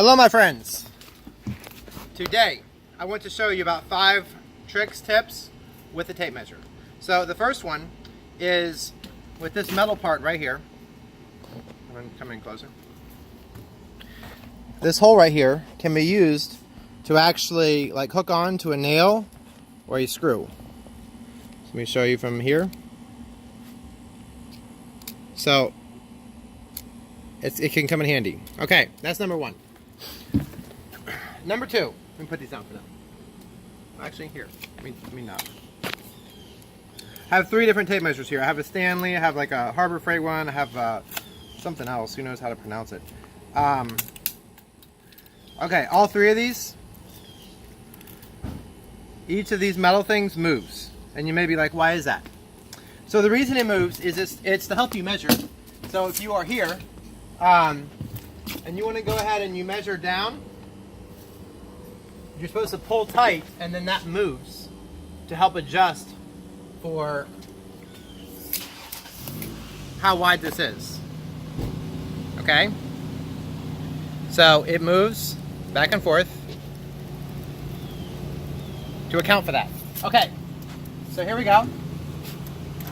Hello my friends. Today I want to show you about 5 tips with the tape measure. So the first one is with this metal part right here. I'm going to come in closer. This hole right here can be used to actually like hook on to a nail or a screw. So let me show you from here. So it can come in handy. Okay, that's number 1. Number 2, let me put these down for now. Actually, here, let me not. I have 3 different tape measures here. I have a Stanley, I have like a Harbor Freight one, I have something else, who knows how to pronounce it. Okay, all 3 of these, each of these metal things moves. And you may be like, why is that? So the reason it moves is it's to help you measure. So if you are here, and you want to go ahead and you measure down, you're supposed to pull tight and then that moves to help adjust for how wide this is. Okay? So it moves back and forth to account for that. Okay, so here we go.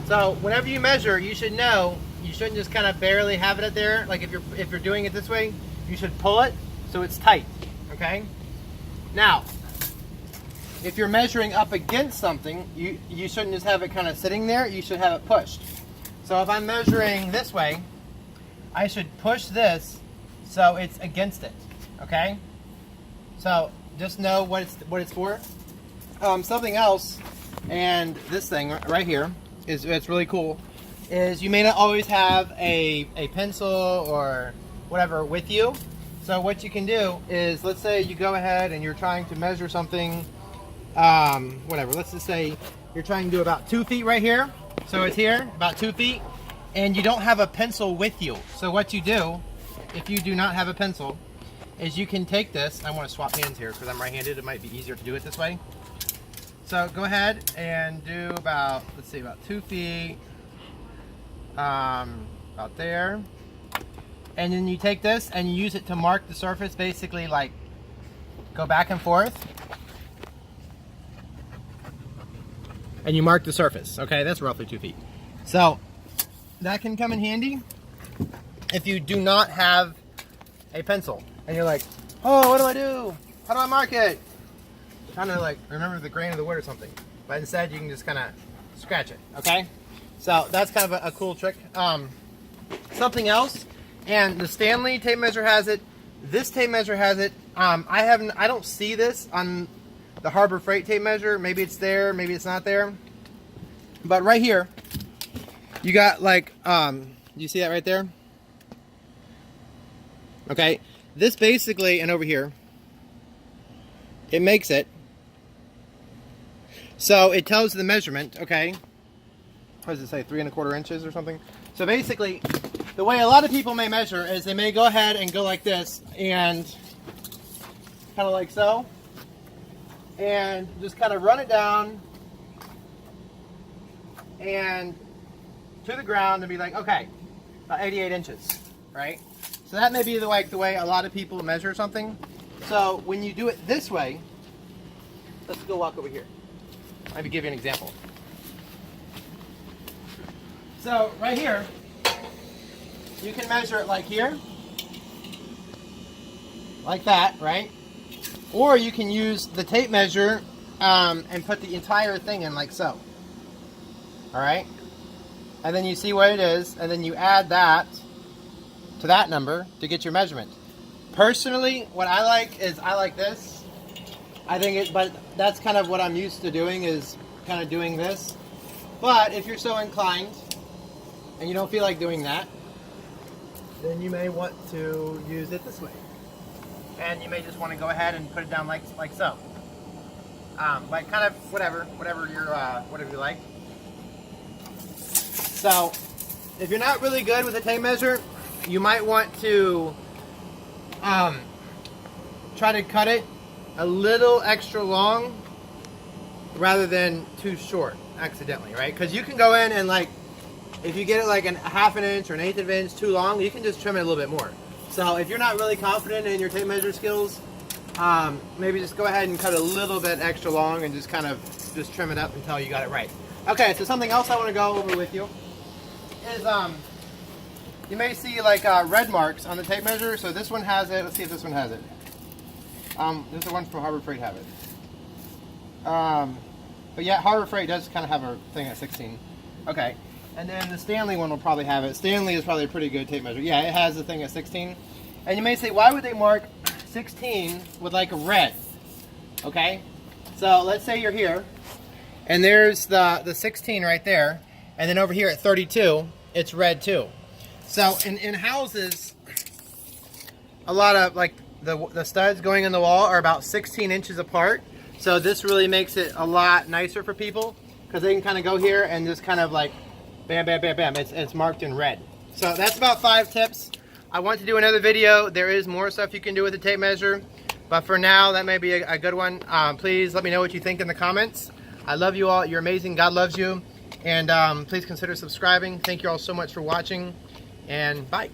So whenever you measure, you should know you shouldn't just kind of barely have it up there. Like if you're doing it this way, you should pull it so it's tight. Okay? Now, if you're measuring up against something, you shouldn't just have it kind of sitting there, you should have it pushed. So if I'm measuring this way, I should push this so it's against it, okay? So just know what it's for. Something else, and this thing right here, it's really cool, is you may not always have a pencil or whatever with you. So what you can do is, let's say you go ahead and you're trying to measure something, whatever, let's just say you're trying to do about 2 feet right here. So it's here, about 2 feet, and you don't have a pencil with you. So what you do, if you do not have a pencil, is you can take this. I want to swap hands here because I'm right-handed. It might be easier to do it this way. So go ahead and do about, let's see, about 2 feet, about there. And then you take this and you use it to mark the surface, basically like go back and forth. And you mark the surface. Okay, that's roughly 2 feet. So that can come in handy if you do not have a pencil. And you're like, oh, what do I do? How do I mark it? Kind of like remember the grain of the wood or something. But instead you can just kind of scratch it, okay? So that's kind of a cool trick. Something else, and the Stanley tape measure has it. This tape measure has it. I don't see this on the Harbor Freight tape measure. Maybe it's there, maybe it's not there. But right here, you got like, you see that right there? Okay, this basically, and over here, it makes it. So it tells the measurement, okay? What does it say, 3 1/4 inches or something? So basically, the way a lot of people may measure is they may go ahead and go like this and kind of like so, and just kind of run it down and to the ground and be like, okay, about 88 inches, right? So that may be the way a lot of people measure something. So when you do it this way, let's go walk over here. Let me give you an example. So right here, you can measure it like here, like that, right? Or you can use the tape measure and put the entire thing in like so. All right? And then you see what it is, and then you add that to that number to get your measurement. Personally, what I like is I like this. But that's kind of what I'm used to doing, is kind of doing this. But if you're so inclined and you don't feel like doing that, then you may want to use it this way. And you may just want to go ahead and put it down like so. Like kind of whatever you like. So if you're not really good with a tape measure, you might want to try to cut it a little extra long rather than too short accidentally, right? Because you can go in and like, if you get it like a 1/2 inch or 1/8 of an inch too long, you can just trim it a little bit more. So if you're not really confident in your tape measure skills, maybe just go ahead and cut a little bit extra long and just kind of just trim it up until you got it right. Okay, so something else I want to go over with you is you may see like red marks on the tape measure. So this one has it. Let's see if this one has it. There's the one from Harbor Freight have it. But yeah, Harbor Freight does kind of have a thing at 16. Okay, and then the Stanley one will probably have it. Stanley is probably a pretty good tape measure. Yeah, it has the thing at 16. And you may say, why would they mark 16 with like a red? Okay, so let's say you're here, and there's the 16 right there, and then over here at 32, it's red too. So in houses, a lot of like the studs going in the wall are about 16 inches apart. So this really makes it a lot nicer for people because they can kind of go here and just kind of like bam, bam, bam, bam. It's marked in red. So that's about 5 tips. I want to do another video. There is more stuff you can do with the tape measure, but for now, that may be a good one. Please let me know what you think in the comments. I love you all. You're amazing. God loves you. And please consider subscribing. Thank you all so much for watching, and bye.